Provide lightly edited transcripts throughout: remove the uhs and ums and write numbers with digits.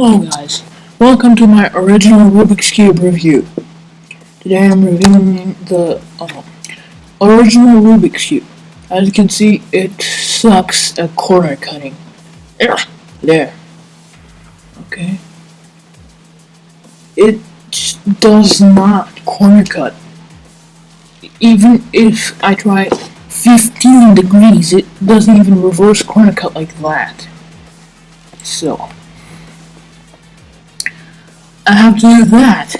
Hello guys, welcome to my original Rubik's Cube review. Today I'm reviewing the original Rubik's Cube. As you can see, it sucks at corner cutting. There. Okay. It does not corner cut. Even if I try 15 degrees, it doesn't even reverse corner cut like that. So I have to do that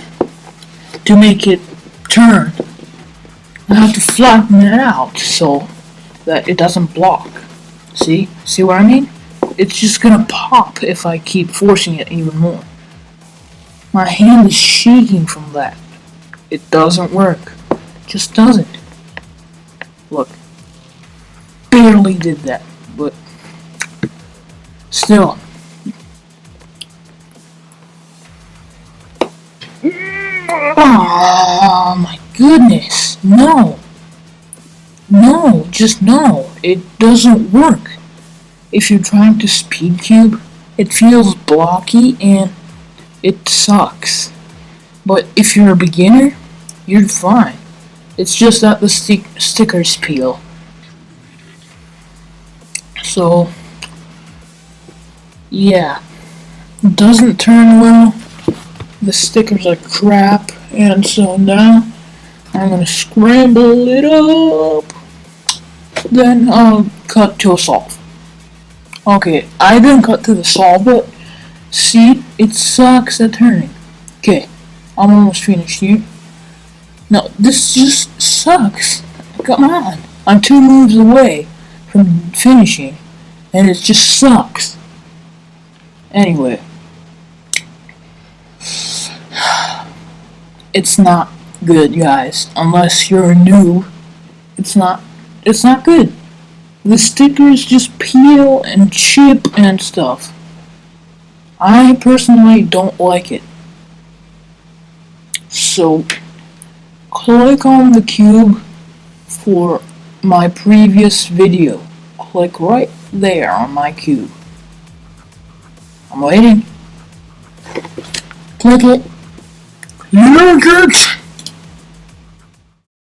to make it turn. I have to flatten it out so that it doesn't block. See what I mean? It's just gonna pop if I keep forcing it even more. My hand is shaking from that. It doesn't work. It just doesn't. Look. Barely did that, but still. Oh my goodness, no, just no, it doesn't work. If you're trying to speed cube, it feels blocky and it sucks. But if you're a beginner, you're fine. It's just that the stickers peel. So, yeah, it doesn't turn well. The stickers are crap, and so now I'm gonna scramble it up. Then I'll cut to a solve. Okay, I didn't cut to the solve, but see, it sucks at turning. Okay, I'm almost finished here. No, this just sucks. Come on, I'm 2 moves away from finishing, and it just sucks. Anyway. It's not good, guys. Unless you're a noob, it's not good. The stickers just peel and chip and stuff. I personally don't like it. So, click on the cube for my previous video. Click right there on my cube. I'm waiting. Click it. You jerks!